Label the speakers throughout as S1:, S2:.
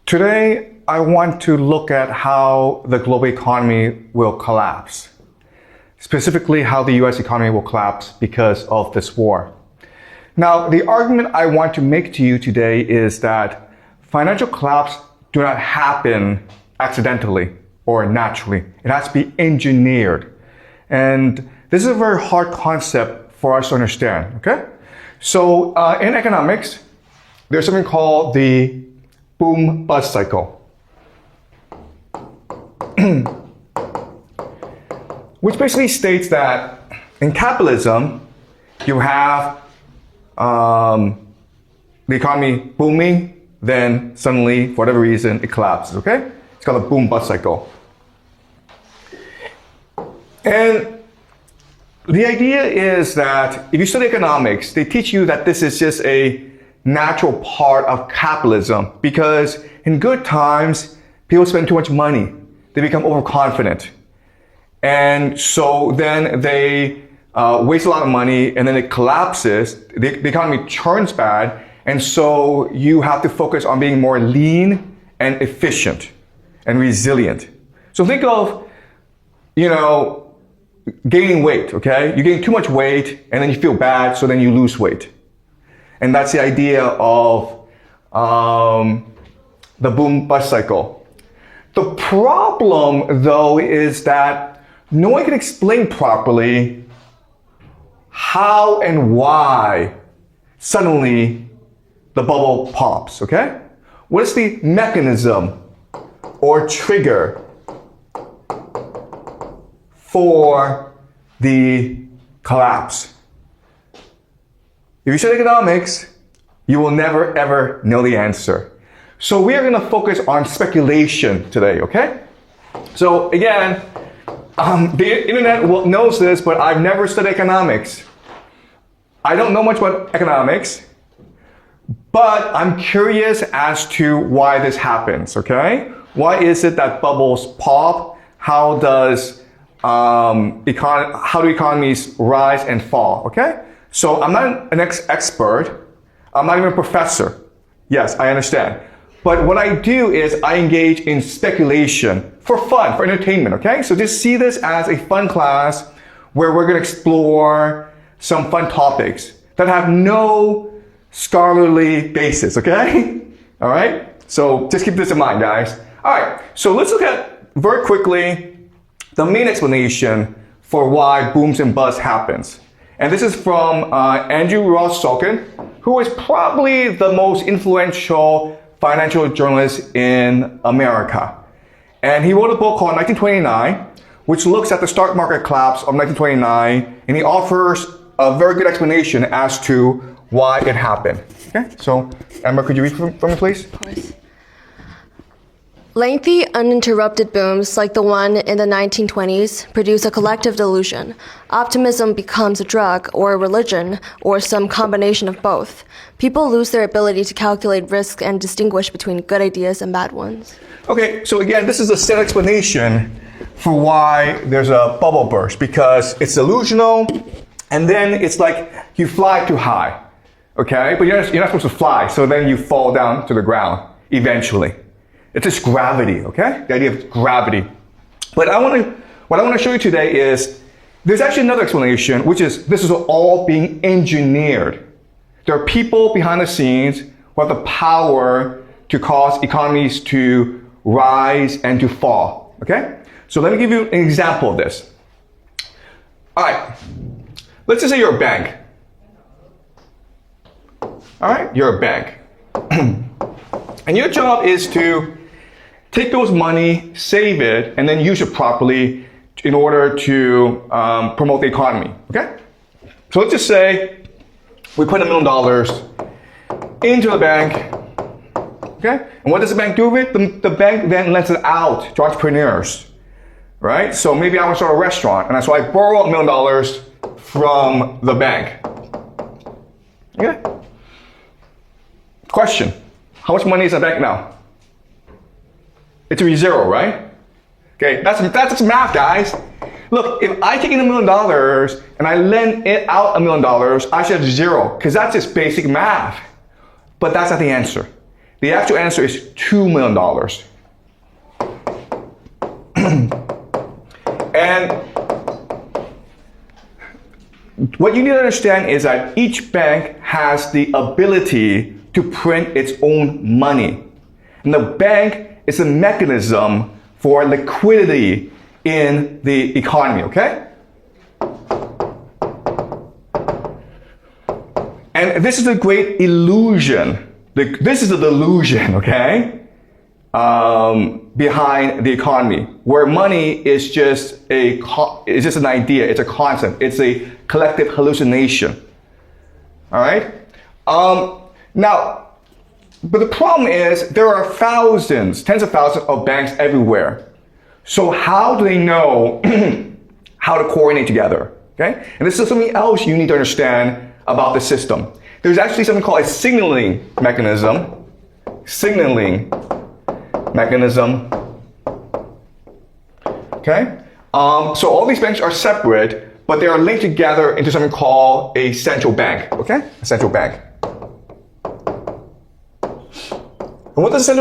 S1: Today, I want to look at how the global economy will collapse. Specifically, how the U.S. economy will collapse because of this war. Now, the argument I want to make to you today is that financial collapse do not happen accidentally or naturally. It has to be engineered. And this is a very hard concept for us to understand, okay? So in economics, there's something called the boom-bust cycle. Which basically states that in capitalism, you have the economy booming, then suddenly, for whatever reason, it collapses, okay? It's called a boom-bust cycle. And the idea is that if you study economics, they teach you that this is just a natural part of capitalism because in good times, people spend too much money. They become overconfident. And so then they waste a lot of money and then it collapses. The economy turns bad. And so you have to focus on being more lean and efficient and resilient. So think of, gaining weight, okay? You gain too much weight and then you feel bad, so then you lose weight. And that's the idea of the boom-bust cycle. The problem, though, is that no one can explain properly how and why suddenly the bubble pops, okay? What is the mechanism or trigger for the collapse? If you study economics, you will never ever know the answer. So we are going to focus on speculation today, okay? So again, the internet knows this, but I've never studied economics. I don't know much about economics, but I'm curious as to why this happens, okay? Why is it that bubbles pop? How do economies rise and fall, okay? So I'm not an expert. I'm not even a professor. Yes, I understand. But what I do is I engage in speculation for fun, for entertainment, okay? So just see this as a fun class where we're going to explore some fun topics that have no scholarly basis, okay? All right? So just keep this in mind, guys. All right, so let's look at very quickly the main explanation for why booms and busts happens. And this is from Andrew Ross Sorkin, who is probably the most influential financial journalist in America. And he wrote a book called 1929, which looks at the stock market collapse of 1929, and he offers a very good explanation as to why it happened. Okay, so Amber, could you read for me, please?
S2: Of course. Lengthy, uninterrupted booms like the one in the 1920s produce a collective delusion. Optimism becomes a drug or a religion or some combination of both. People lose their ability to calculate risk and distinguish between good ideas and bad ones.
S1: Okay, so again, this is a set explanation for why there's a bubble burst, because it's delusional and then it's like you fly too high, okay? But you're not supposed to fly, so then you fall down to the ground eventually. It's just gravity, okay? The idea of gravity. But what I want to show you today is there's actually another explanation, which is this is all being engineered. There are people behind the scenes who have the power to cause economies to rise and to fall, okay? So let me give you an example of this. All right, let's just say you're a bank. All right, you're a bank. And your job is to take those money, save it, and then use it properly in order to promote the economy, okay? So let's just say we put $1 million into the bank, okay? And what does the bank do with it? The bank then lends it out to entrepreneurs, right? So maybe I want to start a restaurant, and so I borrow $1 million from the bank, okay? Question, how much money is in the bank now? It should be zero, right? Okay, that's just math, guys. Look, if I take in $1 million and I lend it out $1 million, I should have zero, because that's just basic math. But that's not the answer. The actual answer is $2 million. And what you need to understand is that each bank has the ability to print its own money. And the bank is a mechanism for liquidity in the economy, okay? And this is a great illusion. This is the delusion, okay? Behind the economy, where money is just an idea, it's a concept, it's a collective hallucination. All right? Now, but the problem is there are thousands, tens of thousands of banks everywhere. So how do they know how to coordinate together? Okay? And this is something else you need to understand about the system. There's actually something called a signaling mechanism. Okay? So all these banks are separate, but they are linked together into something called a central bank. Okay? A central bank. And what does the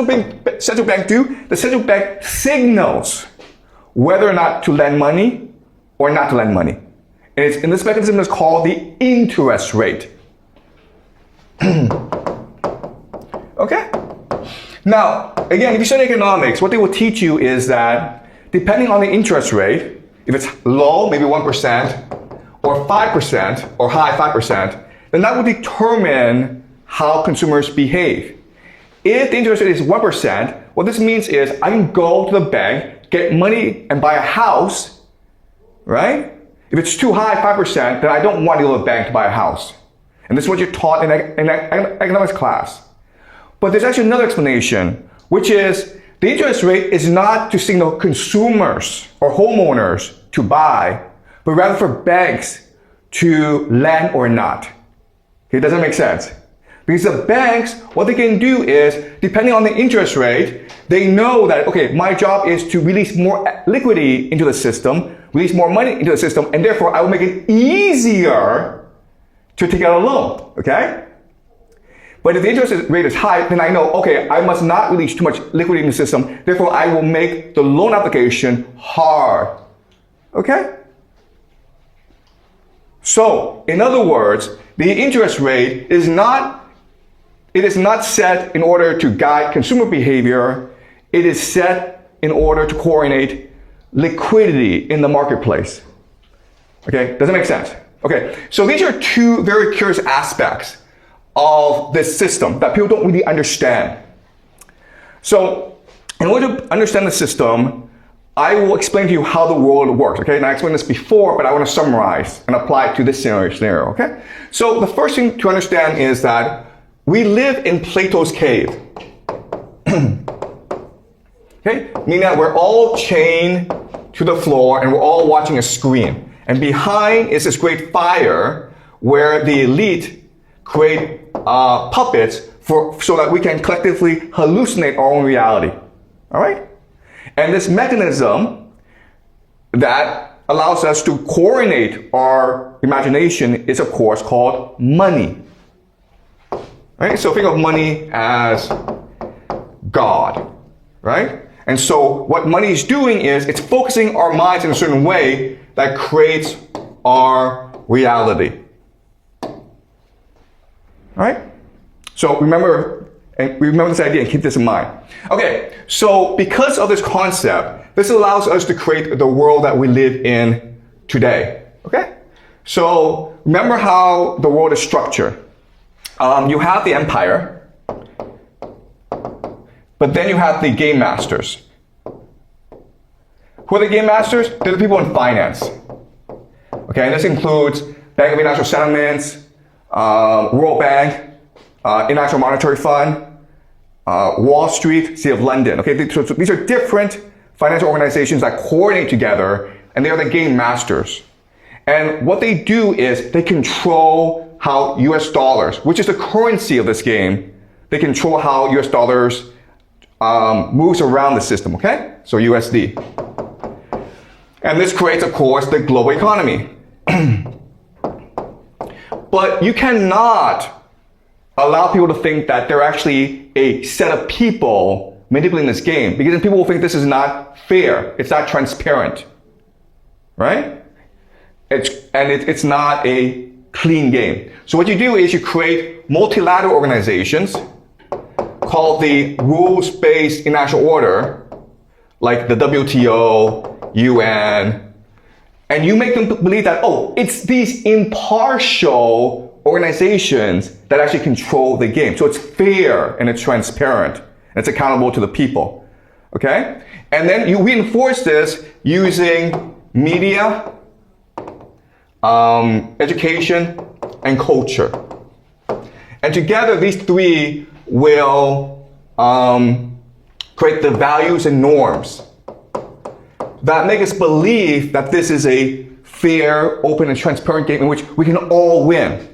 S1: central bank do? The central bank signals whether or not to lend money or not to lend money. And this mechanism is called the interest rate. Okay? Now, again, if you study economics, what they will teach you is that depending on the interest rate, if it's low, maybe 1%, or 5%, or high 5%, then that will determine how consumers behave. If the interest rate is 1%, what this means is I can go to the bank, get money, and buy a house, right? If it's too high, 5%, then I don't want to go to the bank to buy a house. And this is what you're taught in economics class. But there's actually another explanation, which is the interest rate is not to signal consumers or homeowners to buy, but rather for banks to lend or not. Okay, does that make sense? Because the banks, what they can do is, depending on the interest rate, they know that, okay, my job is to release more liquidity into the system, release more money into the system, and therefore I will make it easier to take out a loan, okay? But if the interest rate is high, then I know, okay, I must not release too much liquidity in the system, therefore I will make the loan application hard, okay? So, in other words, the interest rate is not set in order to guide consumer behavior. It is set in order to coordinate liquidity in the marketplace. Okay, does that make sense? Okay, so these are two very curious aspects of this system that people don't really understand. So, in order to understand the system, I will explain to you how the world works, okay? And I explained this before, but I want to summarize and apply it to this scenario, okay? So, the first thing to understand is that we live in Plato's cave. Okay? Meaning that we're all chained to the floor and we're all watching a screen. And behind is this great fire where the elite create puppets so that we can collectively hallucinate our own reality. All right? And this mechanism that allows us to coordinate our imagination is, of course, called money. Right? So think of money as God, right? And so what money is doing is it's focusing our minds in a certain way that creates our reality. All right? So remember this idea and keep this in mind. Okay, so because of this concept, this allows us to create the world that we live in today. Okay? So remember how the world is structured. You have the empire, but then you have the game masters. Who are the game masters? They're the people in finance. Okay, and this includes Bank of International Settlements, World Bank, International Monetary Fund, Wall Street, City of London. Okay, so these are different financial organizations that coordinate together, and they are the game masters. And what they do is they control how US dollars, which is the currency of this game, they control how US dollars moves around the system, okay? So USD. And this creates, of course, the global economy. But you cannot allow people to think that they're actually a set of people manipulating this game, because then people will think this is not fair, it's not transparent, right? It's not a clean game. So what you do is you create multilateral organizations called the rules-based international order, like the WTO, UN, and you make them believe that, oh, it's these impartial organizations that actually control the game. So it's fair and it's transparent and it's accountable to the people, okay? And then you reinforce this using media, education, and culture. And together, these three will create the values and norms that make us believe that this is a fair, open, and transparent game in which we can all win,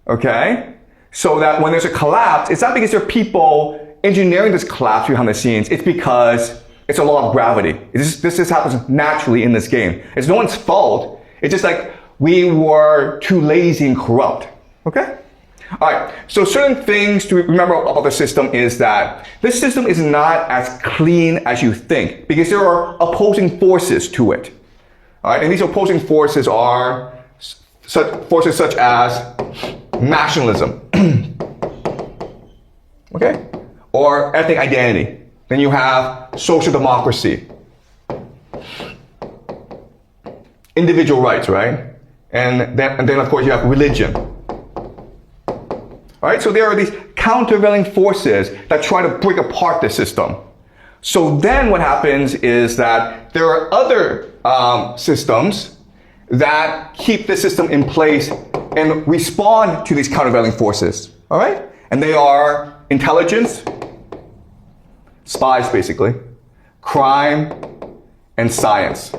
S1: okay? So that when there's a collapse, it's not because there are people engineering this collapse behind the scenes, it's because it's a law of gravity. This just happens naturally in this game. It's no one's fault. It's just like we were too lazy and corrupt, okay? All right, so certain things to remember about the system is that this system is not as clean as you think because there are opposing forces to it. All right, and these opposing forces are forces such as nationalism, okay, or ethnic identity. Then you have social democracy, individual rights, right? And then of course you have religion. All right, so there are these countervailing forces that try to break apart the system. So then what happens is that there are other systems that keep the system in place and respond to these countervailing forces. All right, and they are intelligence, spies basically, crime, and science.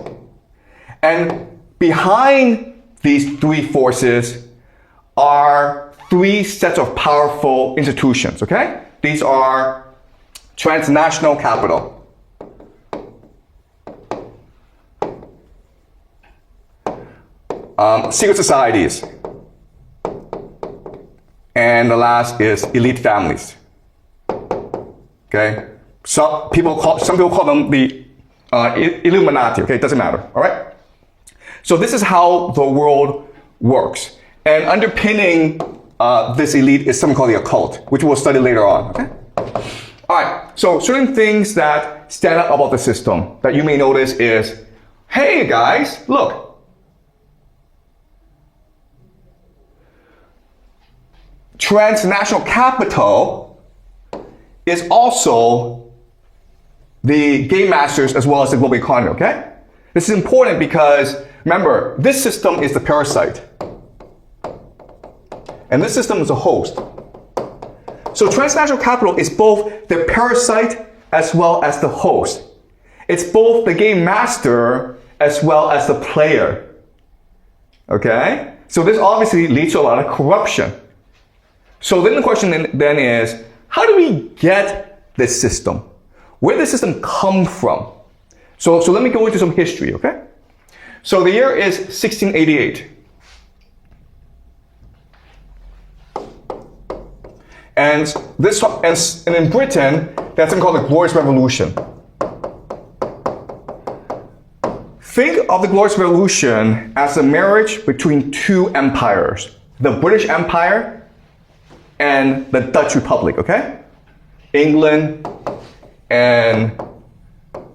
S1: And behind these three forces are three sets of powerful institutions, okay? These are transnational capital, secret societies, and the last is elite families, okay? Some people call them the Illuminati, okay? It doesn't matter, all right? So this is how the world works. And underpinning this elite is something called the occult, which we'll study later on, okay? All right, so certain things that stand out about the system that you may notice is, hey guys, look. Transnational capital is also the game masters as well as the global economy, okay? This is important because, remember, this system is the parasite. And this system is a host. So transnational capital is both the parasite as well as the host. It's both the game master as well as the player. Okay? So this obviously leads to a lot of corruption. So then the question then is, how do we get this system? Where did this system come from? So let me go into some history, okay? So the year is 1688. And in Britain, that's something called the Glorious Revolution. Think of the Glorious Revolution as a marriage between two empires, the British Empire and the Dutch Republic, okay? England and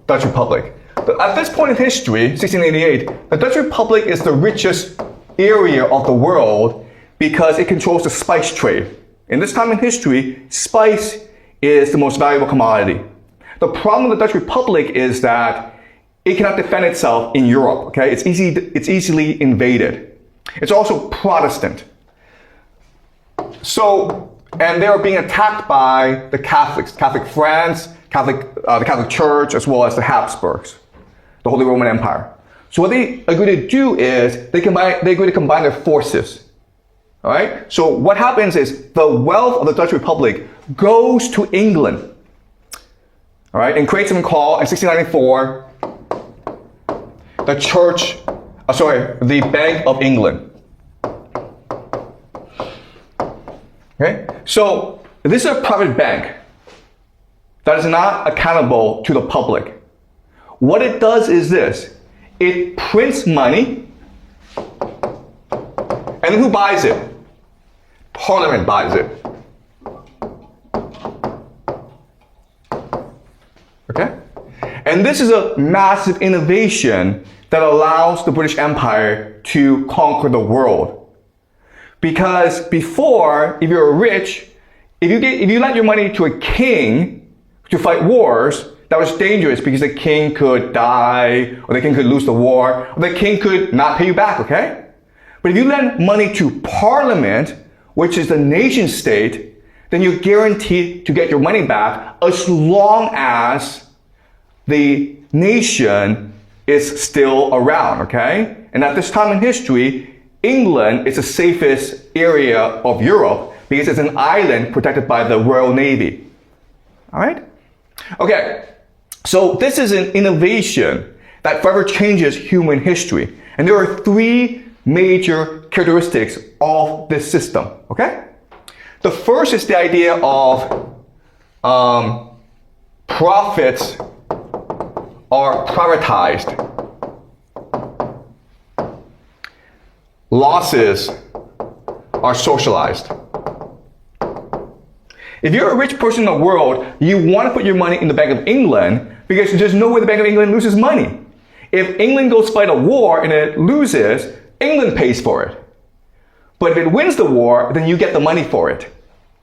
S1: Dutch Republic. But at this point in history, 1688, the Dutch Republic is the richest area of the world because it controls the spice trade. In this time in history, spice is the most valuable commodity. The problem with the Dutch Republic is that it cannot defend itself in Europe, okay? It's easily invaded. It's also Protestant. So, and they are being attacked by the Catholics, Catholic France, the Catholic Church, as well as the Habsburgs, the Holy Roman Empire. So what they agree to do is they agree to combine their forces. All right. So what happens is the wealth of the Dutch Republic goes to England. All right, and creates something called in 1694 the Bank of England. Okay? So this is a private bank that is not accountable to the public. What it does is this. It prints money, and then who buys it? Parliament buys it. Okay? And this is a massive innovation that allows the British Empire to conquer the world. Because before, if you're rich, if you lent your money to a king to fight wars, that was dangerous because the king could die, or the king could lose the war, or the king could not pay you back, okay? But if you lend money to Parliament, which is the nation state, then you're guaranteed to get your money back as long as the nation is still around, okay? And at this time in history, England is the safest area of Europe because it's an island protected by the Royal Navy. All right? Okay, so this is an innovation that forever changes human history. And there are three major characteristics of this system, okay? The first is the idea of profits are privatized. Losses are socialized. If you're a rich person in the world, you want to put your money in the Bank of England because there's no way the Bank of England loses money. If England goes fight a war and it loses, England pays for it. But if it wins the war, then you get the money for it.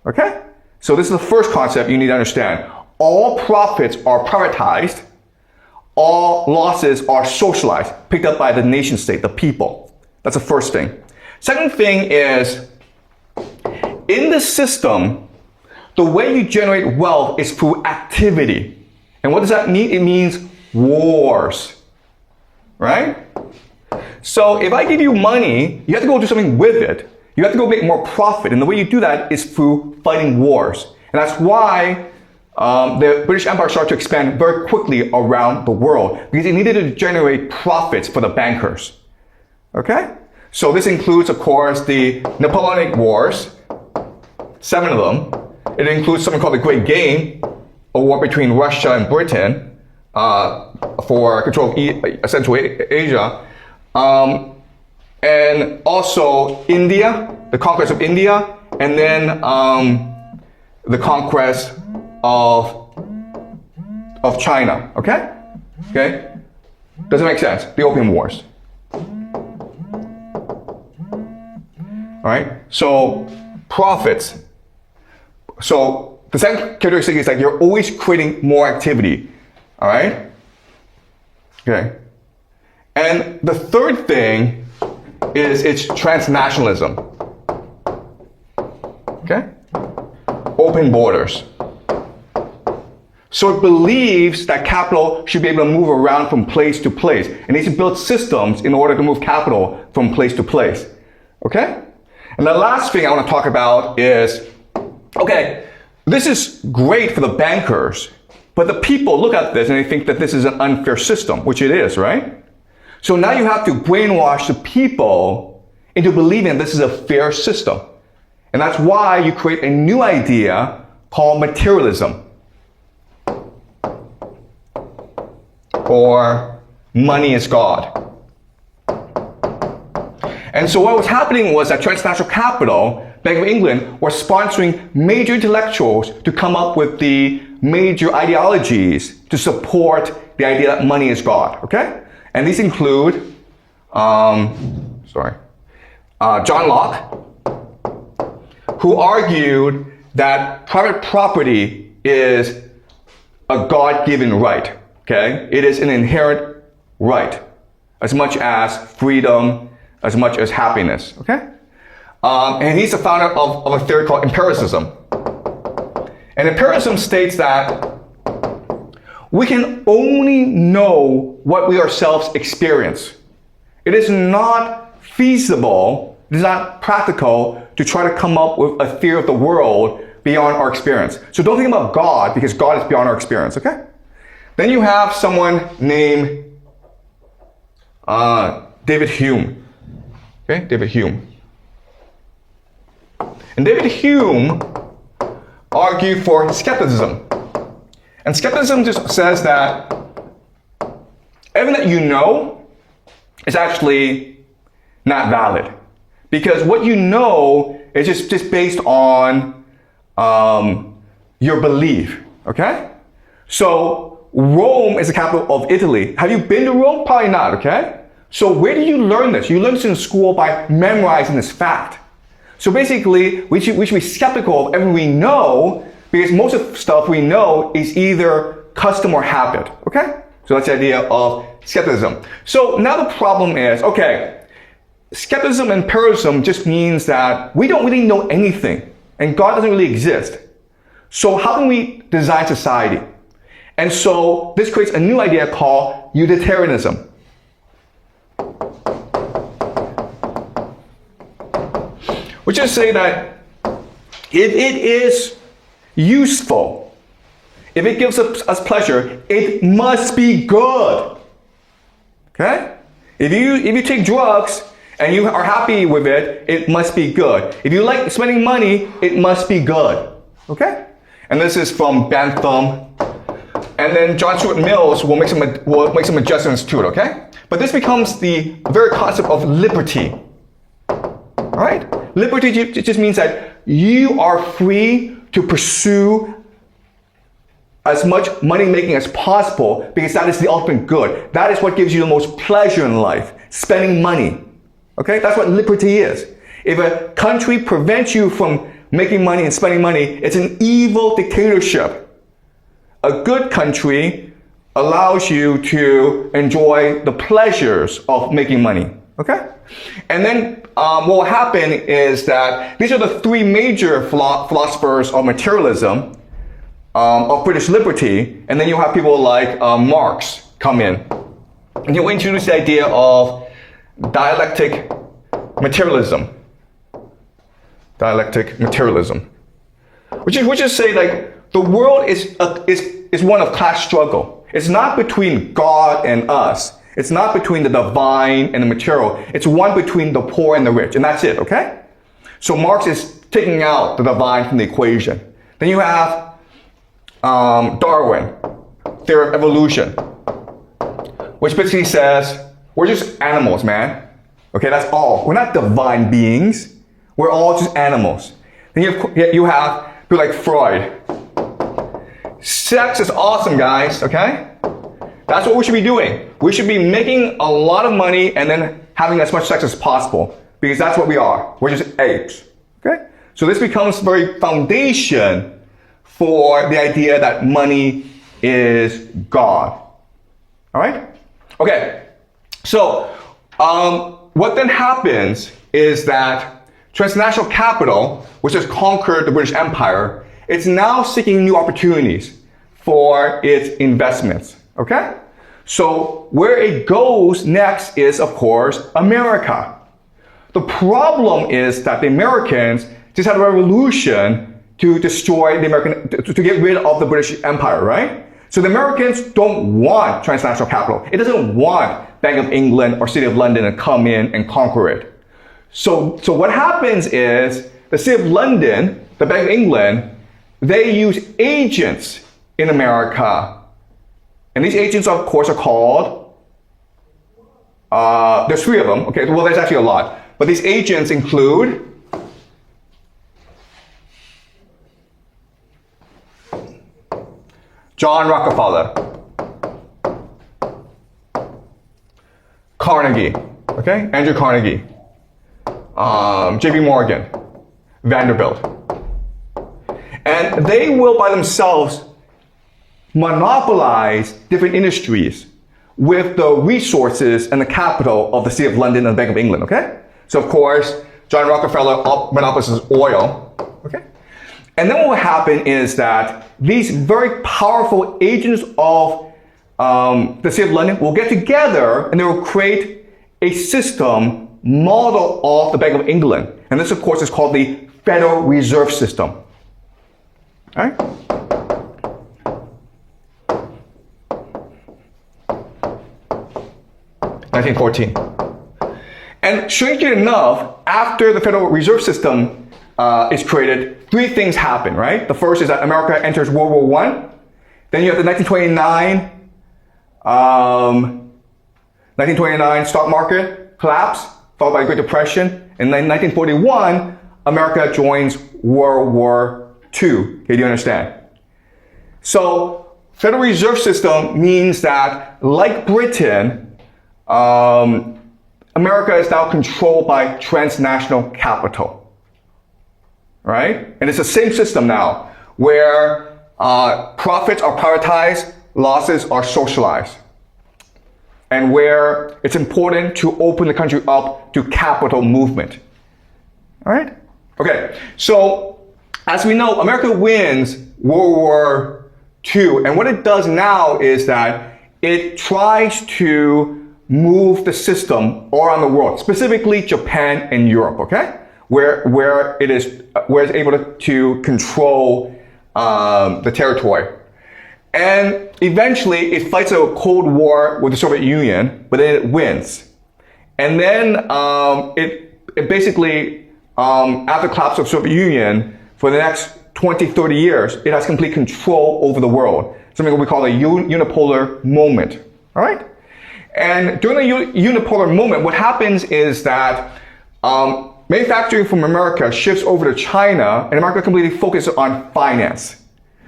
S1: Okay? So this is the first concept you need to understand. All profits are privatized. All losses are socialized, picked up by the nation state, the people. That's the first thing. Second thing is, in this system, the way you generate wealth is through activity. And what does that mean? It means wars, right? So if I give you money, you have to go do something with it. You have to go make more profit. And the way you do that is through fighting wars. And that's why the British Empire started to expand very quickly around the world, because it needed to generate profits for the bankers. Okay? So this includes, of course, the Napoleonic Wars, 7 of them. It includes something called the Great Game, a war between Russia and Britain for control of Central Asia. And also India, the conquest of India, and then the conquest of China. Okay? Okay? Does it make sense? The Opium Wars. All right? So profits. So the second characteristic is that you're always creating more activity. All right? Okay. And the third thing is it's transnationalism. Okay? Open borders. So it believes that capital should be able to move around from place to place. It needs to build systems in order to move capital from place to place. Okay? And the last thing I want to talk about is, okay, this is great for the bankers, but the people look at this and they think that this is an unfair system, which it is, right? So now you have to brainwash the people into believing this is a fair system. And that's why you create a new idea called materialism, or money is God. And so what was happening was that transnational capital, Bank of England, was sponsoring major intellectuals to come up with the major ideologies to support the idea that money is God, okay? And these include, John Locke, who argued that private property is a God-given right, okay? It is an inherent right, as much as freedom, as much as happiness, okay? And he's the founder of a theory called empiricism. And empiricism states that we can only know what we ourselves experience. It is not feasible, it is not practical to try to come up with a theory of the world beyond our experience. So don't think about God, because God is beyond our experience, okay? Then you have someone named David Hume. Okay, David Hume. And David Hume argued for skepticism. And skepticism just says that everything that you know is actually not valid. Because what you know is just based on your belief, okay? So Rome is the capital of Italy. Have you been to Rome? Probably not, okay? So where did you learn this? You learned this in school by memorizing this fact. So basically, we should be skeptical of everything we know, because most of the stuff we know is either custom or habit, okay? So that's the idea of skepticism. So now the problem is, okay, skepticism and empiricism just means that we don't really know anything, and God doesn't really exist. So how can we design society? And so this creates a new idea called utilitarianism. Which is say that if it is useful, if it gives us pleasure, it must be good. Okay? If you take drugs and you are happy with it, it must be good. If you like spending money, it must be good. Okay? And this is from Bentham. And then John Stuart Mills will make some adjustments to it, okay? But this becomes the very concept of liberty. Alright? Liberty just means that you are free to pursue as much money making as possible, because that is the ultimate good. That is what gives you the most pleasure in life, spending money. Okay? That's what liberty is. If a country prevents you from making money and spending money, it's an evil dictatorship. A good country allows you to enjoy the pleasures of making money. Okay? And then what will happen is that these are the three major philosophers of materialism, of British liberty, and then you'll have people like Marx come in. And he'll introduce the idea of dialectic materialism. Dialectic materialism. Which is say, like, the world is one of class struggle. It's not between God and us. It's not between the divine and the material. It's one between the poor and the rich, and that's it, okay? So Marx is taking out the divine from the equation. Then you have Darwin, theory of evolution, which basically says, we're just animals, man. Okay, that's all. We're not divine beings. We're all just animals. Then you have people like Freud. Sex is awesome, guys, okay? That's what we should be doing. We should be making a lot of money and then having as much sex as possible, because that's what we are. We're just apes, okay? So this becomes the very foundation for the idea that money is God. All right? Okay. So what then happens is that transnational capital, which has conquered the British Empire, it's now seeking new opportunities for its investments. Okay? So where it goes next is, of course, America. The problem is that the Americans just had a revolution to destroy the to get rid of the British Empire, right? So the Americans don't want transnational capital. It doesn't want Bank of England or City of London to come in and conquer it. So what happens is the City of London, the Bank of England, they use agents in America. And these agents, of course, are called, there's three of them. Okay, well, there's actually a lot. But these agents include John Rockefeller, Carnegie, okay, Andrew Carnegie, J.P. Morgan, Vanderbilt. And they will, by themselves, monopolize different industries with the resources and the capital of the City of London and the Bank of England, okay? So, of course, John Rockefeller monopolizes oil, okay? And then what will happen is that these very powerful agents of the City of London will get together and they will create a system model of the Bank of England. And this, of course, is called the Federal Reserve System. All right? (1914). And strangely enough, after the Federal Reserve System is created, three things happen, right? The first is that America enters World War I. Then you have the 1929 stock market collapse, followed by the Great Depression. And then 1941, America joins World War II. Okay, do you understand? So, Federal Reserve System means that, like Britain, America is now controlled by transnational capital, right? And it's the same system now, where profits are privatized, losses are socialized, and where it's important to open the country up to capital movement. All right? Okay, so as we know, America wins World War II, and what it does now is that it tries to move the system all around the world, specifically Japan and Europe, okay? Where it's able to control the territory. And eventually it fights a Cold War with the Soviet Union, but then it wins. And then it basically, after the collapse of the Soviet Union, for the next 20, 30 years, it has complete control over the world. Something we call a unipolar moment. All right? And during the unipolar moment, what happens is that manufacturing from America shifts over to China, and America completely focuses on finance.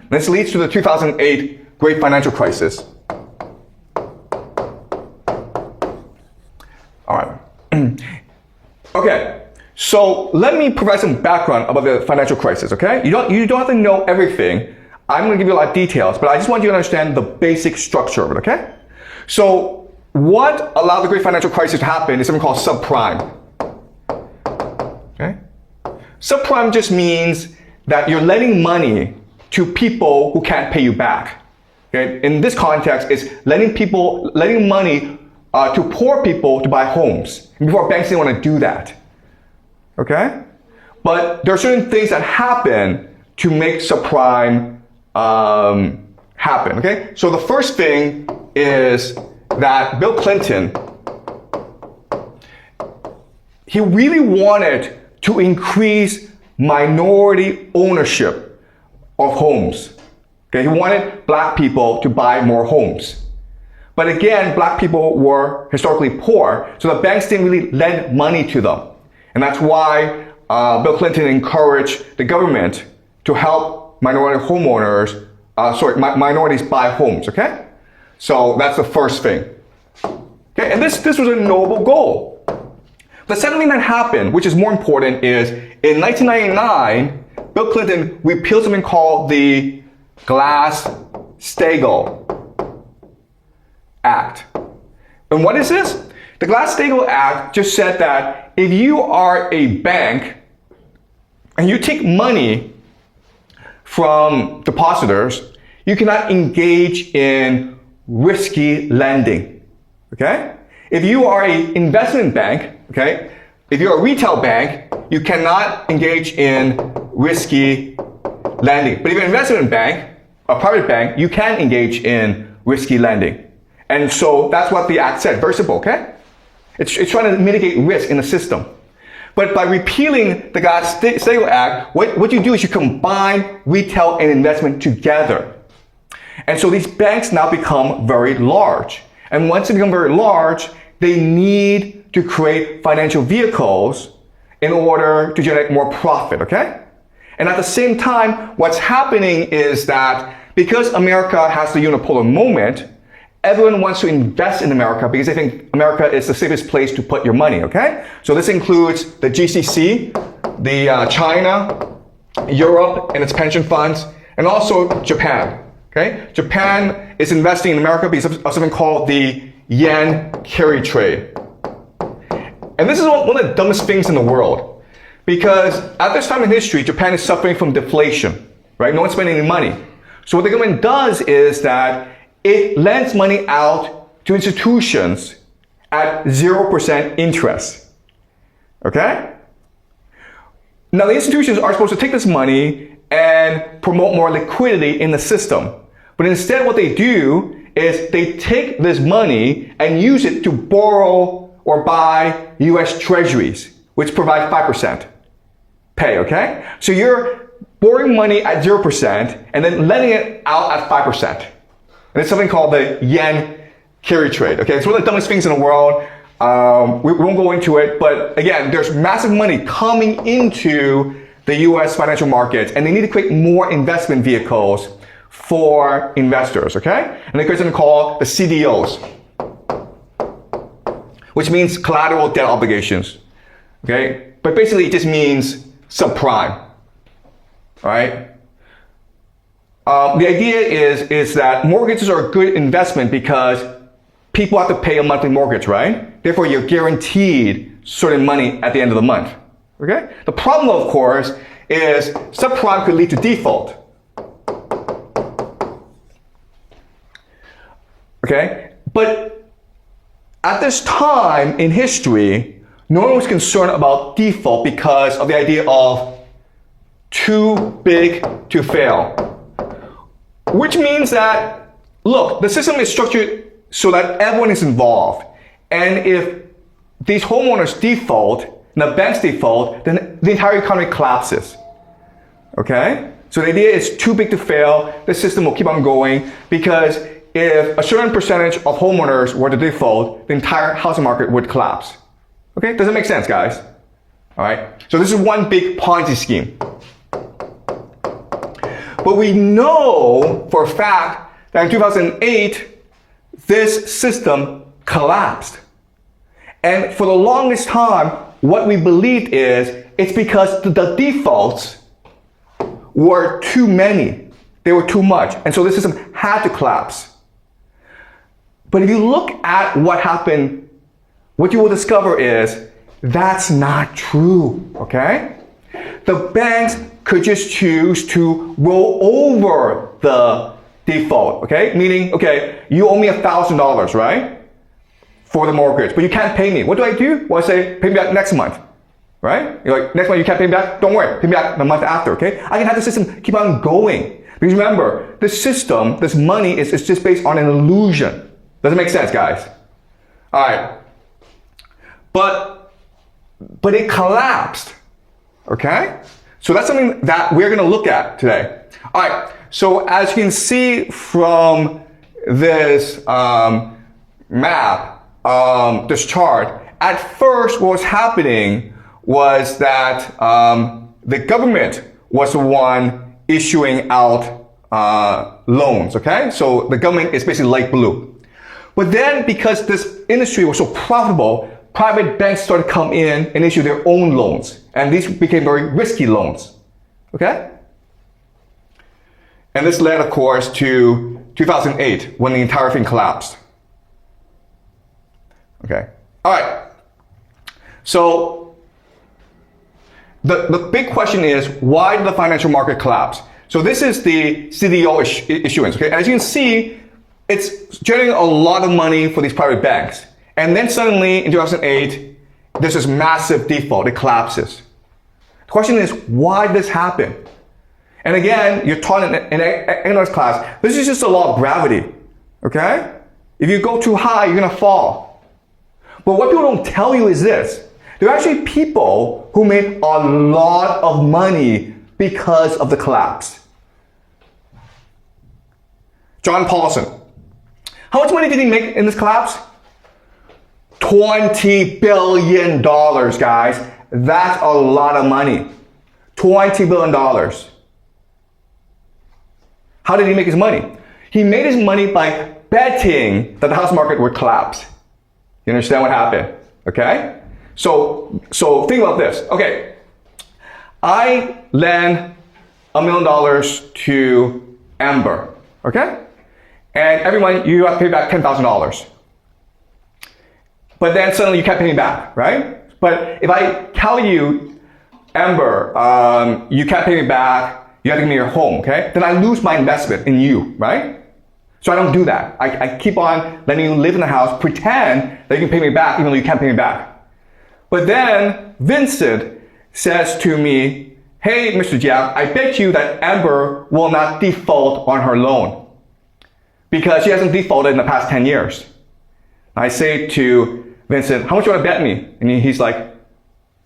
S1: This leads to the 2008 Great Financial Crisis. All right. Okay, so let me provide some background about the financial crisis, okay? You don't have to know everything. I'm going to give you a lot of details, but I just want you to understand the basic structure of it, okay? So, what allowed the Great Financial Crisis to happen is something called subprime. Okay? Subprime just means that you're lending money to people who can't pay you back. Okay? In this context, it's lending money to poor people to buy homes. And before, banks didn't want to do that. Okay? But there are certain things that happen to make subprime happen. Okay? So the first thing is that Bill Clinton, he really wanted to increase minority ownership of homes. Okay, he wanted black people to buy more homes. But again, black people were historically poor, so the banks didn't really lend money to them. And that's why Bill Clinton encouraged the government to help minorities buy homes, okay? So that's the first thing. Okay, and this was a noble goal. The second thing that happened, which is more important, is in 1999, Bill Clinton repealed something called the Glass-Steagall Act. And what is this? The Glass-Steagall Act just said that if you are a bank and you take money from depositors, you cannot engage in risky lending, okay? If you are an investment bank, okay, if you're a retail bank, you cannot engage in risky lending. But if you're an investment bank, a private bank, you can engage in risky lending. And so that's what the act said, very simple, okay? It's trying to mitigate risk in the system. But by repealing the Glass-Steagall Act, what you do is you combine retail and investment together. And so these banks now become very large. And once they become very large, they need to create financial vehicles in order to generate more profit, okay? And at the same time, what's happening is that because America has the unipolar moment, everyone wants to invest in America because they think America is the safest place to put your money, okay? So this includes the GCC, the China, Europe and its pension funds, and also Japan, okay? Japan is investing in America because of something called the yen carry trade. And this is one of the dumbest things in the world because at this time in history, Japan is suffering from deflation, right? No one's spending any money. So what the government does is that it lends money out to institutions at 0% interest. Okay? Now the institutions are supposed to take this money and promote more liquidity in the system. But instead what they do is they take this money and use it to borrow or buy U.S. treasuries, which provide 5%. pay, okay? So you're borrowing money at 0% and then lending it out at 5%. And it's something called the yen carry trade, okay? It's one of the dumbest things in the world. We won't go into it, but again, there's massive money coming into the US financial markets, and they need to create more investment vehicles for investors, okay? And they create something called the CDOs, which means collateral debt obligations, okay? But basically it just means subprime, all right? The idea is that mortgages are a good investment because people have to pay a monthly mortgage, right? Therefore, you're guaranteed certain money at the end of the month, okay? The problem, of course, is subprime could lead to default, okay? But at this time in history, no one was concerned about default because of the idea of too big to fail, which means that, look, the system is structured so that everyone is involved. And if these homeowners default, and the banks default, then the entire economy collapses. Okay? So the idea is too big to fail. The system will keep on going because if a certain percentage of homeowners were to default, the entire housing market would collapse. Okay? Does it make sense, guys? All right? So this is one big Ponzi scheme. But we know for a fact that in 2008, this system collapsed. And for the longest time, what we believed is it's because the defaults were too many. They were too much. And so the system had to collapse. But if you look at what happened, what you will discover is that's not true, okay? The banks could just choose to roll over the default, okay? Meaning, okay, you owe me $1,000, right? For the mortgage, but you can't pay me. What do? Well, I say, pay me back next month, right? You're like, next month you can't pay me back? Don't worry, pay me back the month after, okay? I can have the system keep on going. Because remember, this system, this money is just based on an illusion. Does it make sense, guys? All right. But it collapsed, okay? So that's something that we're gonna look at today. All right. So as you can see from this map, this chart, at first what was happening was that the government was the one issuing out loans, okay? So the government is basically light blue. But then because this industry was so profitable, private banks started to come in and issue their own loans. And these became very risky loans, okay? And this led, of course, to 2008, when the entire thing collapsed. Okay. All right. So the big question is, why did the financial market collapse? So this is the CDO issuance. Okay. As you can see, it's generating a lot of money for these private banks. And then suddenly, in 2008, there's this massive default. It collapses. The question is, why did this happen? And again, you're taught in economics class, this is just a law of gravity, okay? If you go too high, you're gonna fall. But what people don't tell you is this. There are actually people who made a lot of money because of the collapse. John Paulson. How much money did he make in this collapse? $20 billion, guys. That's a lot of money. $20 billion. How did he make his money? He made his money by betting that the house market would collapse. You understand what happened? Okay? So think about this. Okay. I lend $1 million to Amber. Okay? And every month you have to pay back $10,000. But then suddenly you can't pay me back, right? But if I tell you, Amber, you can't pay me back, you have to give me your home, okay? Then I lose my investment in you, right? So I don't do that. I keep on letting you live in the house, pretend that you can pay me back even though you can't pay me back. But then Vincent says to me, hey, Mr. Jiang, I bet you that Amber will not default on her loan because she hasn't defaulted in the past 10 years. I say to Vincent, how much do you want to bet me? And he's like,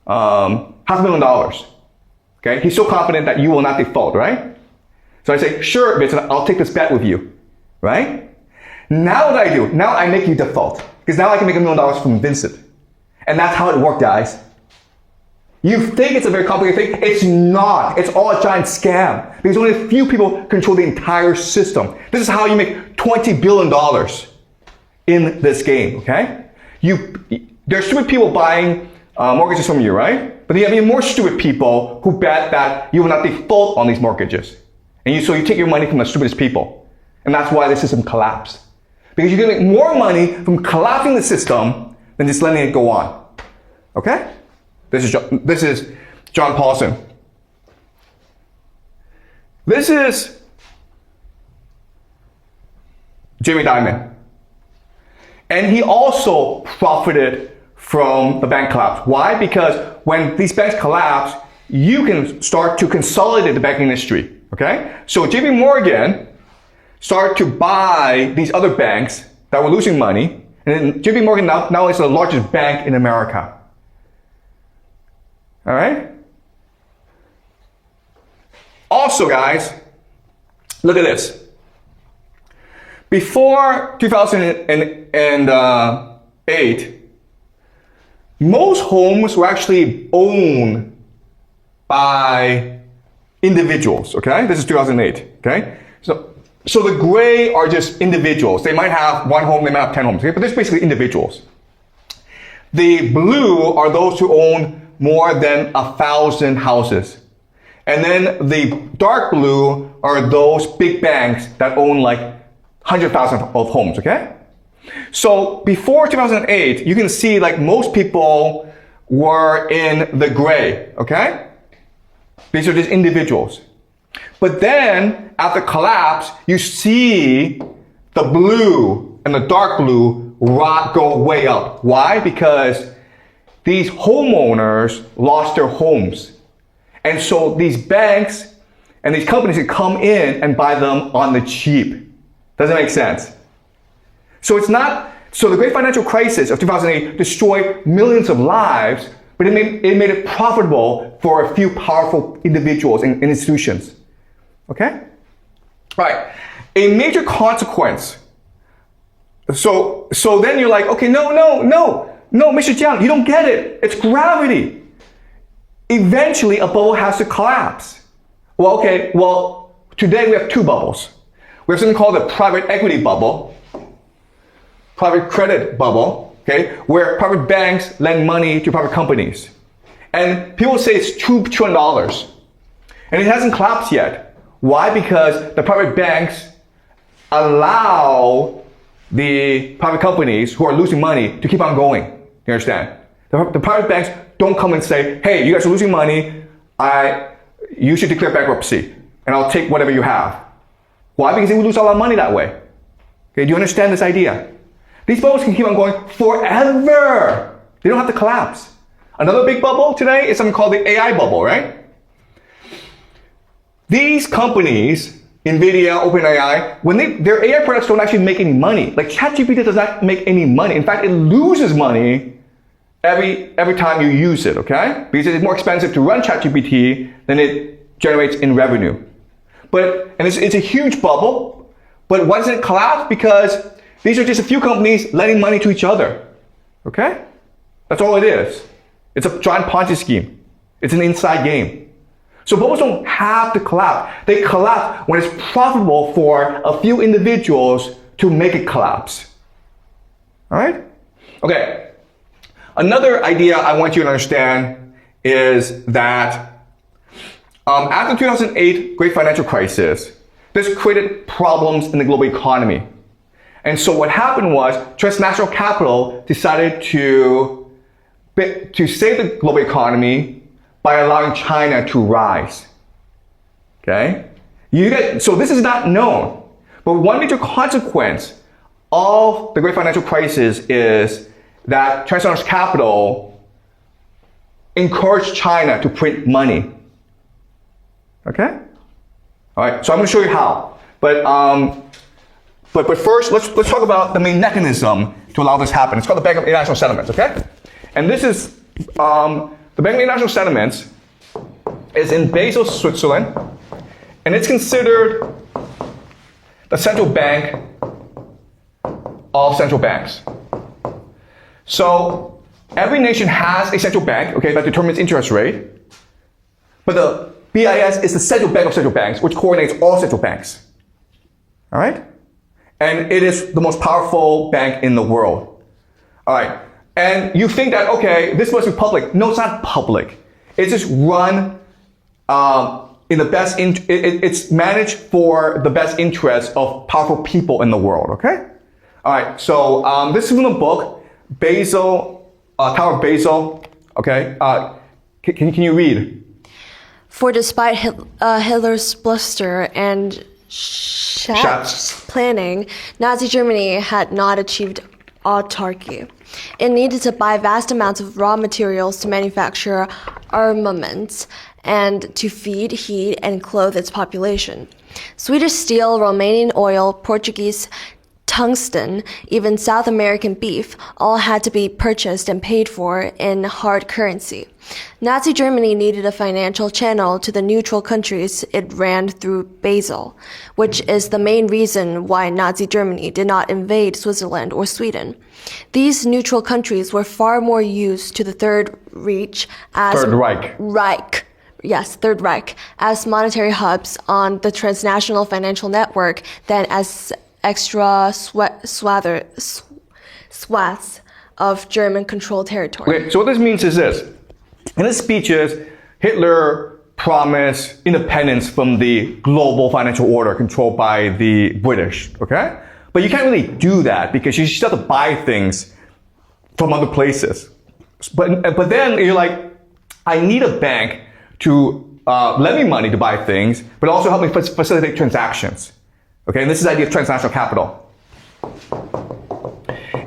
S1: $500,000. Okay, he's so confident that you will not default, right? So I say, sure, Vincent, I'll take this bet with you, right? Now what do? Now I make you default, because now I can make $1 million from Vincent. And that's how it worked, guys. You think it's a very complicated thing. It's not. It's all a giant scam, because only a few people control the entire system. This is how you make $20 billion in this game, okay? There's stupid people buying mortgages from you, right? But then you have even more stupid people who bet that you will not default on these mortgages. And so you take your money from the stupidest people. And that's why the system collapsed. Because you can make more money from collapsing the system than just letting it go on. Okay? This is John Paulson. This is Jamie Dimon. And he also profited from the bank collapse. Why? Because when these banks collapse, you can start to consolidate the banking industry. Okay? So JP Morgan started to buy these other banks that were losing money. And then JP Morgan now is the largest bank in America. All right? Also, guys, look at this. Before 2008, most homes were actually owned by individuals, okay? This is 2008, okay? So the gray are just individuals. They might have one home, they might have 10 homes, okay? But this is basically individuals. The blue are those who own more than 1,000 houses. And then the dark blue are those big banks that own like 100,000 of homes, okay? So before 2008, you can see like most people were in the gray, okay? These are just individuals. But then after collapse, you see the blue and the dark blue go way up. Why? Because these homeowners lost their homes. And so these banks and these companies can come in and buy them on the cheap. Doesn't make sense. So the great financial crisis of 2008 destroyed millions of lives, but it made it profitable for a few powerful individuals and institutions. Okay? Right. A major consequence. So then you're like, okay, no, Mr. Jiang, you don't get it. It's gravity. Eventually, a bubble has to collapse. Well, today we have two bubbles. We have something called the private equity bubble, private credit bubble, okay, where private banks lend money to private companies. And people say it's $2 trillion. And it hasn't collapsed yet. Why? Because the private banks allow the private companies who are losing money to keep on going. You understand? The private banks don't come and say, hey, you guys are losing money, you should declare bankruptcy, and I'll take whatever you have. Why? Because they would lose a lot of money that way. Okay, do you understand this idea? These bubbles can keep on going forever. They don't have to collapse. Another big bubble today is something called the AI bubble, right? These companies, NVIDIA, OpenAI, their AI products don't actually make any money. Like ChatGPT does not make any money. In fact, it loses money every time you use it, okay? Because it's more expensive to run ChatGPT than it generates in revenue. And it's a huge bubble, but why doesn't it collapse? Because these are just a few companies lending money to each other, okay? That's all it is. It's a giant Ponzi scheme. It's an inside game. So bubbles don't have to collapse. They collapse when it's profitable for a few individuals to make it collapse. All right? Okay. Another idea I want you to understand is that after 2008 great financial crisis, this created problems in the global economy. And so what happened was transnational capital decided to save the global economy by allowing China to rise. Okay? So this is not known, but one major consequence of the great financial crisis is that transnational capital encouraged China to print money. Okay? All right, so I'm going to show you how. But first, let's talk about the main mechanism to allow this to happen. It's called the Bank of International Settlements, okay? And this is, the Bank of International Settlements is in Basel, Switzerland, and it's considered the central bank of central banks. So every nation has a central bank, okay, that determines interest rate, but the BIS is the central bank of central banks, which coordinates all central banks. All right? And it is the most powerful bank in the world. All right. And you think that, okay, this must be public. No, it's not public. It's just run in the best, it's managed for the best interest of powerful people in the world, okay? All right, so this is from the book, Basel, Tower of Basel, okay? Can you read?
S2: For despite Hitler's bluster and Schatz planning, Nazi Germany had not achieved autarky. It needed to buy vast amounts of raw materials to manufacture armaments and to feed, heat, and clothe its population. Swedish steel, Romanian oil, Portuguese tungsten, even South American beef, all had to be purchased and paid for in hard currency. Nazi Germany needed a financial channel to the neutral countries it ran through Basel, which is the main reason why Nazi Germany did not invade Switzerland or Sweden. These neutral countries were far more used to the Third Reich as
S1: Third
S2: Reich, as monetary hubs on the transnational financial network than as extra swaths of German-controlled territory.
S1: Okay, so what this means is this. In his speeches, Hitler promised independence from the global financial order controlled by the British, okay? But you can't really do that because you still have to buy things from other places. But then you're like, I need a bank to lend me money to buy things, but also help me facilitate transactions. Okay, and this is the idea of transnational capital.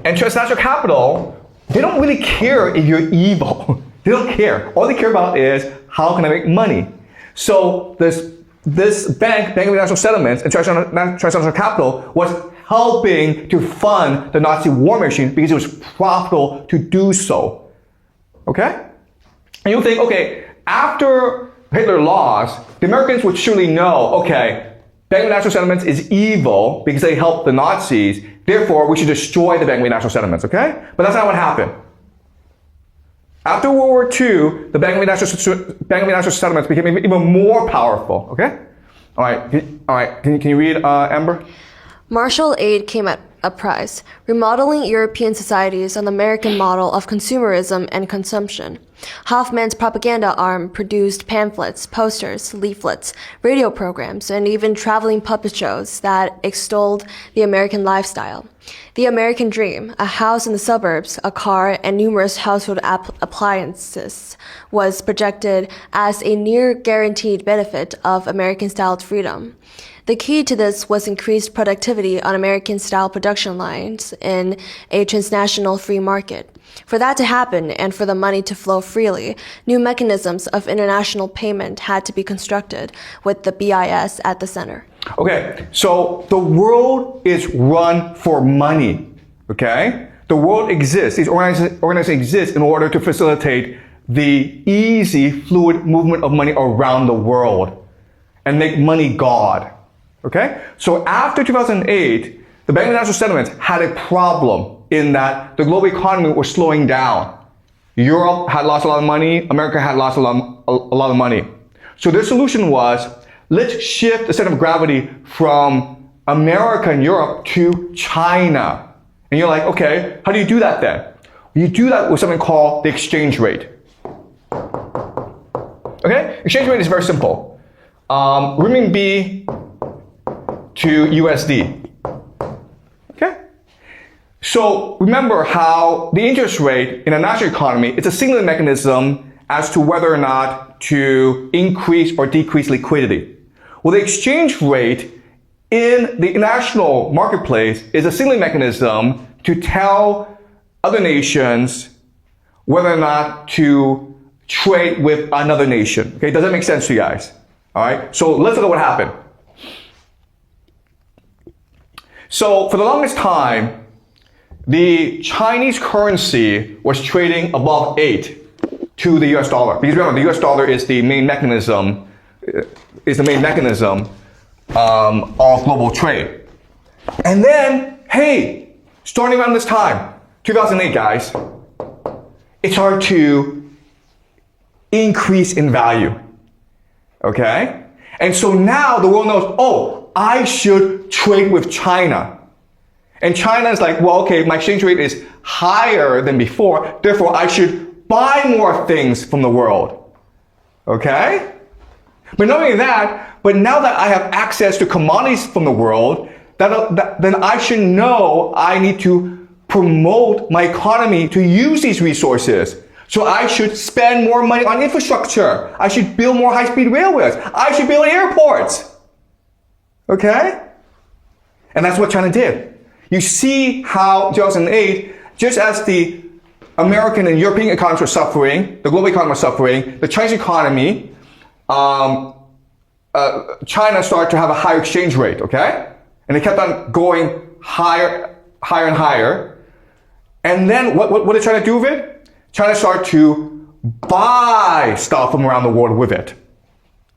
S1: And transnational capital, they don't really care if you're evil. They don't care. All they care about is how can I make money. So this Bank of International Settlements and transnational capital was helping to fund the Nazi war machine because it was profitable to do so. Okay? And you'll think, okay, after Hitler lost, the Americans would surely know, okay, Bank of International Settlements is evil because they helped the Nazis. Therefore, we should destroy the Bank of International Settlements, okay? But that's not what happened. After World War II, the Bank of International Settlements became even more powerful, okay? All right. Can you read, Amber?
S2: Marshall aid came at a price, remodeling European societies on the American model of consumerism and consumption. Hoffman's propaganda arm produced pamphlets, posters, leaflets, radio programs, and even traveling puppet shows that extolled the American lifestyle. The American dream, a house in the suburbs, a car, and numerous household appliances, was projected as a near-guaranteed benefit of American-styled freedom. The key to this was increased productivity on American-style production lines in a transnational free market. For that to happen and for the money to flow freely, new mechanisms of international payment had to be constructed with the BIS at the center.
S1: Okay, so the world is run for money, okay? The world exists, these organizations exist in order to facilitate the easy, fluid movement of money around the world and make money God. Okay? So after 2008, the Bank of International Settlements had a problem in that the global economy was slowing down. Europe had lost a lot of money. America had lost a lot of money. So their solution was, let's shift the center of gravity from America and Europe to China. And you're like, okay, how do you do that then? You do that with something called the exchange rate. Okay? Exchange rate is very simple. Renminbi to USD. Okay? So remember how the interest rate in a national economy, it's a signaling mechanism as to whether or not to increase or decrease liquidity. Well, the exchange rate in the international marketplace is a signaling mechanism to tell other nations whether or not to trade with another nation. Okay, does that make sense to you guys? All right, so let's look at what happened. So for the longest time, the Chinese currency was trading above 8 to the US dollar. Because remember, the US dollar is the main mechanism, of global trade. And then, hey, starting around this time, 2008, guys, it started to increase in value. Okay? And so now the world knows, oh, I should trade with China. And China is like, well, okay, my exchange rate is higher than before, therefore I should buy more things from the world. Okay? But not only that, but now that I have access to commodities from the world, then I should know I need to promote my economy to use these resources. So I should spend more money on infrastructure. I should build more high-speed railways. I should build airports. Okay? And that's what China did. You see how 2008, just as the American and European economies were suffering, the global economy was suffering, the Chinese economy, China started to have a higher exchange rate, okay? And it kept on going higher and higher. And then what did China do with it? China started to buy stuff from around the world with it.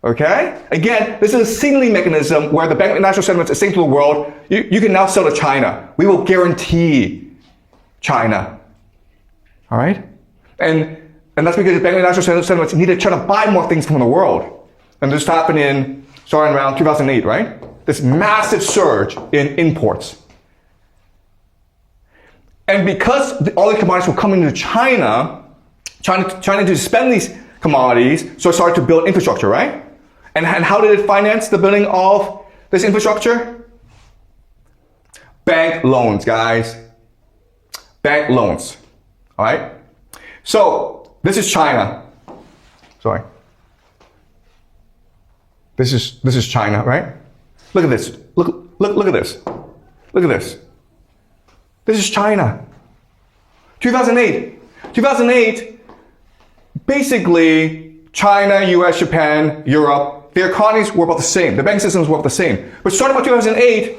S1: Okay? Again, this is a signaling mechanism where the Bank of International Settlements is saying to the world, you can now sell to China. We will guarantee China. All right? And that's because the Bank of International Settlements needed China to buy more things from the world. And this happened starting around 2008, right? This massive surge in imports. And because all the commodities were coming to China to spend these commodities, so it started to build infrastructure, right? And how did it finance the building of this infrastructure? Bank loans, guys. Bank loans. All right? So, this is China. Sorry. This is China, right? Look at this. Look at this. Look at this. This is China. 2008. 2008, basically, China, US, Japan, Europe, their economies were about the same. The bank systems were about the same. But starting about 2008,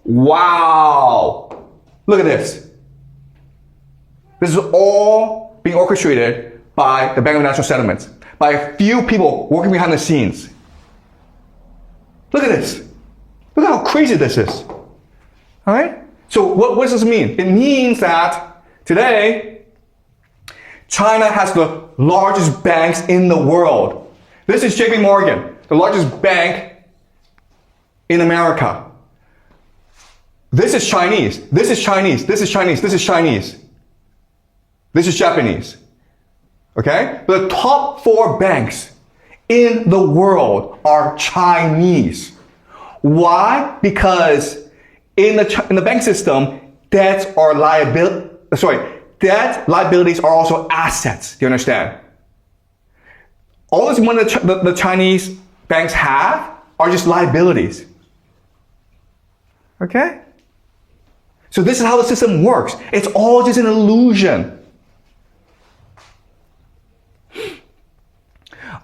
S1: wow. Look at this. This is all being orchestrated by the Bank of International Settlements, by a few people working behind the scenes. Look at this. Look at how crazy this is. All right? So what does this mean? It means that today, China has the largest banks in the world. This is JP Morgan, the largest bank in America. This is Chinese. This is Chinese. This is Chinese. This is Chinese. This is Japanese. Okay? The top 4 banks in the world are Chinese. Why? Because in the bank system, debt liabilities are also assets. Do you understand? All this money the Chinese banks have are just liabilities. Okay? So this is how the system works. It's all just an illusion.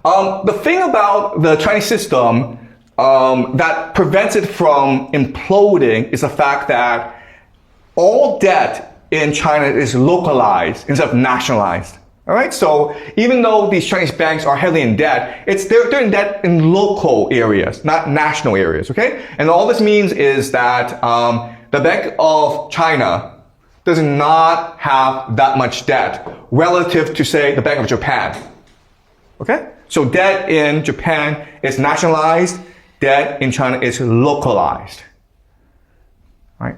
S1: The thing about the Chinese system that prevents it from imploding is the fact that all debt in China is localized instead of nationalized. All right, so even though these Chinese banks are heavily in debt, they're in debt in local areas, not national areas. Okay, and all this means is that the Bank of China does not have that much debt relative to, say, the Bank of Japan. Okay, so debt in Japan is nationalized. Debt in China is localized. Right?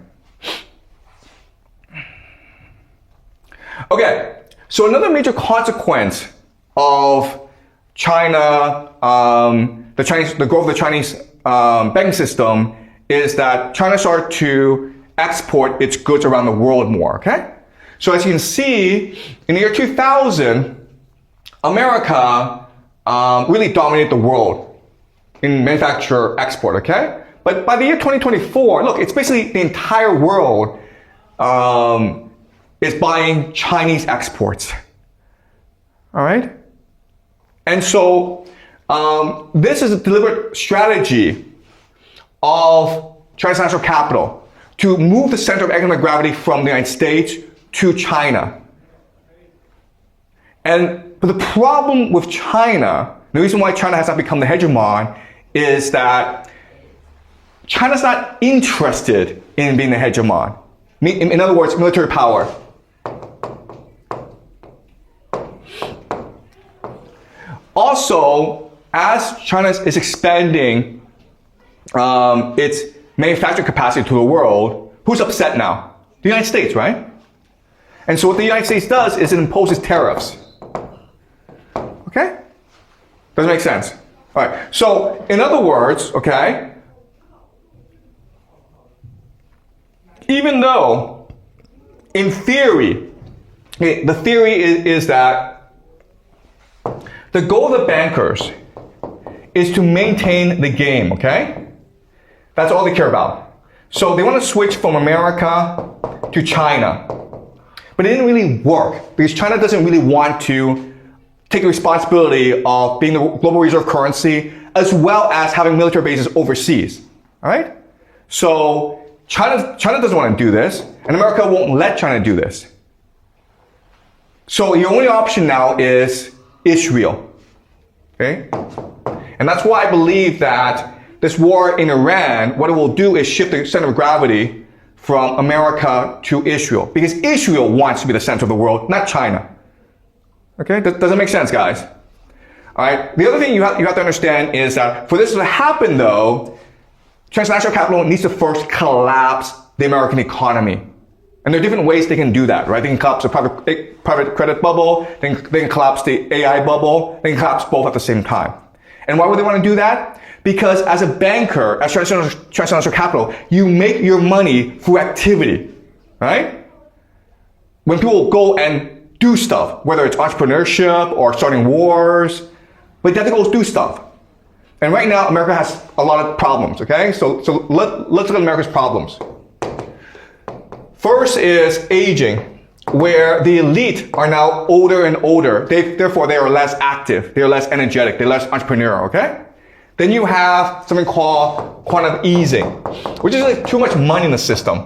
S1: Okay, so another major consequence of China, the growth of the Chinese banking system is that China started to export its goods around the world more, okay? So as you can see, in the year 2000, America really dominated the world in manufacture export, okay? But by the year 2024, look, it's basically the entire world is buying Chinese exports. All right? And so this is a deliberate strategy of China's national capital to move the center of economic gravity from the United States to China. But the problem with China, the reason why China has not become the hegemon, is that China's not interested in being the hegemon. In other words, military power. Also, as China is expanding its manufacturing capacity to the world, who's upset now? The United States, right? And so what the United States does is it imposes tariffs. Okay? Does it make sense? All right. So, in other words, okay, even though, in theory, the theory is that the goal of the bankers is to maintain the game, okay? That's all they care about. So they want to switch from America to China. But it didn't really work because China doesn't really want to take the responsibility of being the global reserve currency as well as having military bases overseas, all right? So China doesn't want to do this, and America won't let China do this. So the only option now is Israel, okay? And that's why I believe that this war in Iran, what it will do is shift the center of gravity from America to Israel, because Israel wants to be the center of the world, not China. Okay, does that make sense, guys? All right, the other thing you have to understand is that for this to happen, though, transnational capital needs to first collapse the American economy. And there are different ways they can do that, right? They can collapse the private credit bubble, they can collapse the AI bubble, they can collapse both at the same time. And why would they want to do that? Because as a banker, as transnational capital, you make your money through activity, right? When people go and do stuff, whether it's entrepreneurship or starting wars, but they have to go do stuff. And right now, America has a lot of problems, okay? So let's look at America's problems. First is aging, where the elite are now older and older. Therefore, they are less active, they are less energetic, they're less entrepreneurial, okay? Then you have something called quantitative easing, which is like too much money in the system.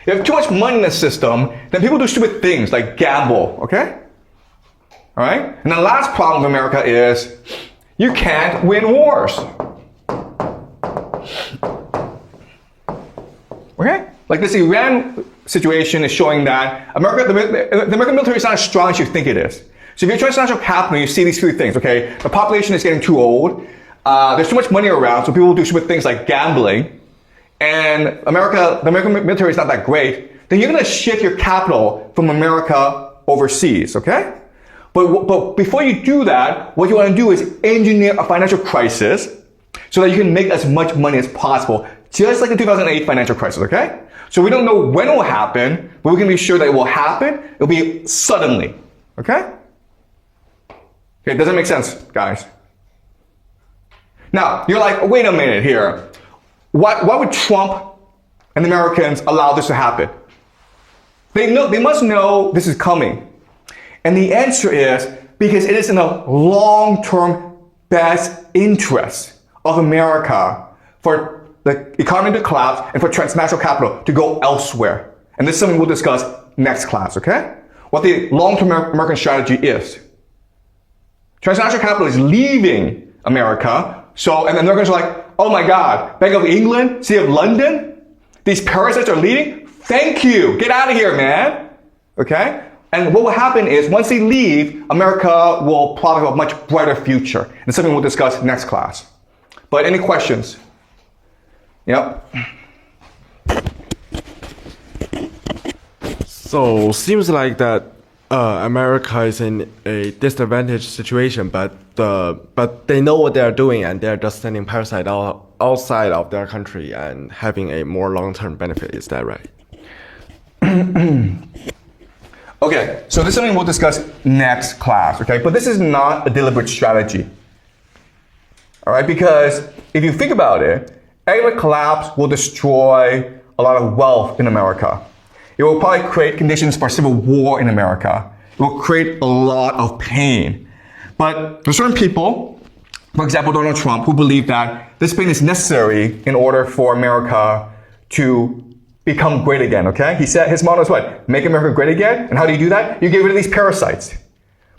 S1: You have too much money in the system, then people do stupid things like gamble, okay? All right? And the last problem with America is you can't win wars. Okay? Like this Iran situation is showing that the American military is not as strong as you think it is. So if you're transnational capital, you see these three things, okay? The population is getting too old. There's too much money around, so people do stupid things like gambling. And the American military is not that great. Then you're going to shift your capital from America overseas, okay? But before you do that, what you want to do is engineer a financial crisis so that you can make as much money as possible, just like the 2008 financial crisis, okay? So we don't know when it will happen, but we can be sure that it will happen. It'll be suddenly, okay? Okay, does that make sense, guys? Now, you're like, wait a minute here. Why would Trump and the Americans allow this to happen? They must know this is coming. And the answer is because it is in the long-term best interest of America for the economy to collapse and for transnational capital to go elsewhere. And this is something we'll discuss next class, okay? What the long-term American strategy is. Transnational capital is leaving America, and the Americans are like, oh my God, Bank of England, City of London, these parasites are leaving? Thank you, get out of here, man, okay? And what will happen is, once they leave, America will plot a much brighter future. And it's something we'll discuss next class. But any questions? Yep.
S3: So seems like that America is in a disadvantaged situation, but they know what they are doing and they're just sending parasites outside of their country and having a more long-term benefit. Is that right?
S1: Okay, so this is something we'll discuss next class, okay? But this is not a deliberate strategy. All right, because if you think about it, economic collapse will destroy a lot of wealth in America. It will probably create conditions for civil war in America. It will create a lot of pain. But there are certain people, for example, Donald Trump, who believe that this pain is necessary in order for America to become great again, okay? He said his motto is what? Make America great again. And how do you do that? You get rid of these parasites.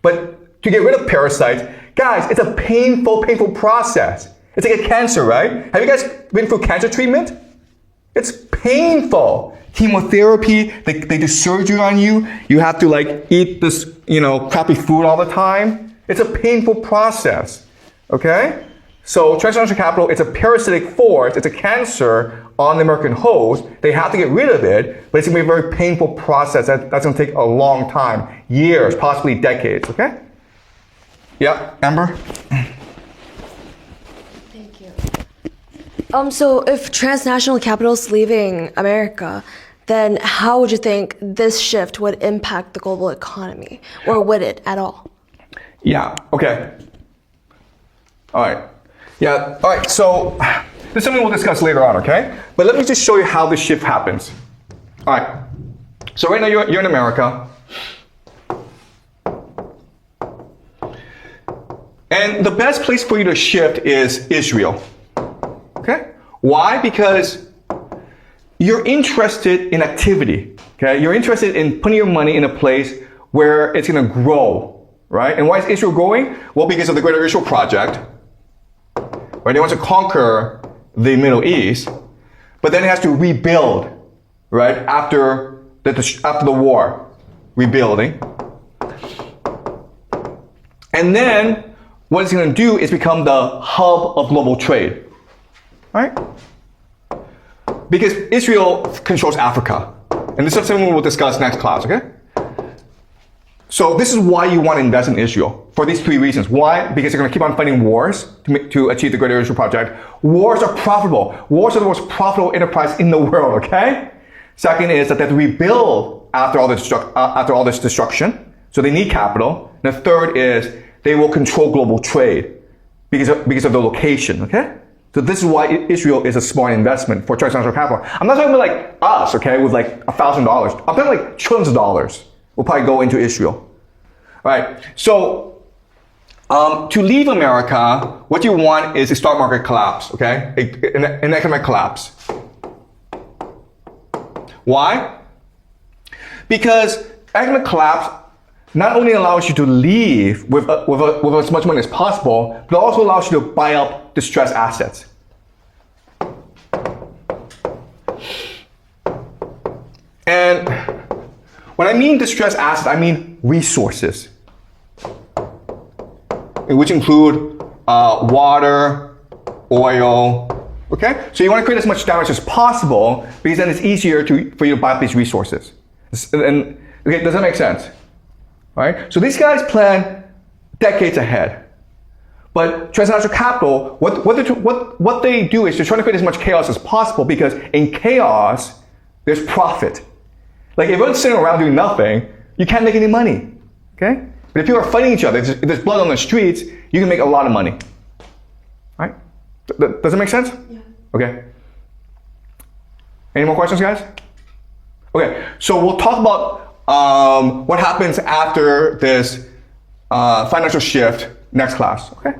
S1: But to get rid of parasites, guys, it's a painful, painful process. It's like a cancer, right? Have you guys been through cancer treatment? It's painful. Chemotherapy, they do surgery on you. You have to like eat this, crappy food all the time. It's a painful process, okay? So transnational capital, it's a parasitic force. It's a cancer on the American host. They have to get rid of it, but it's gonna be a very painful process. That's gonna take a long time, years, possibly decades, okay? Yeah, Amber?
S2: Thank you. So if transnational capital is leaving America, then how would you think this shift would impact the global economy? Or would it at all?
S1: Yeah, okay. All right. Yeah, all right, so this is something we'll discuss later on, okay? But let me just show you how this shift happens. All right, so right now you're in America. And the best place for you to shift is Israel, okay? Why? Because you're interested in activity, okay? You're interested in putting your money in a place where it's gonna grow, right? And why is Israel growing? Well, because of the Greater Israel Project, right? They want to conquer the Middle East, but then it has to rebuild, right? After the war, rebuilding. And then what it's going to do is become the hub of global trade, right? Because Israel controls Africa. And this is something we'll discuss next class, okay? So this is why you want to invest in Israel, for these three reasons. Why? Because you're going to keep on fighting wars to achieve the Greater Israel Project. Wars are profitable. Wars are the most profitable enterprise in the world, okay? Second is that they have to rebuild after all this destruction. So they need capital. And the third is they will control global trade because of the location, okay? So this is why Israel is a smart investment for transnational capital. I'm not talking about like us, okay, with like $1,000. I'm talking like trillions of dollars will probably go into Israel. All right, so to leave America, what you want is a stock market collapse, okay? An economic collapse. Why? Because economic collapse not only allows you to leave with as much money as possible, but also allows you to buy up distressed assets. And when I mean distressed assets, I mean resources, which include water, oil, okay? So you want to create as much damage as possible because then it's easier for you to buy up these resources. And okay, does that make sense? Right? So these guys plan decades ahead. But transnational capital, what they do is they're trying to create as much chaos as possible because in chaos, there's profit. Like if everyone's sitting around doing nothing, you can't make any money, okay? But if people are fighting each other, if there's blood on the streets, you can make a lot of money, right? Does it make sense?
S2: Yeah.
S1: Okay. Any more questions, guys? Okay, so we'll talk about what happens after this financial shift next class, okay?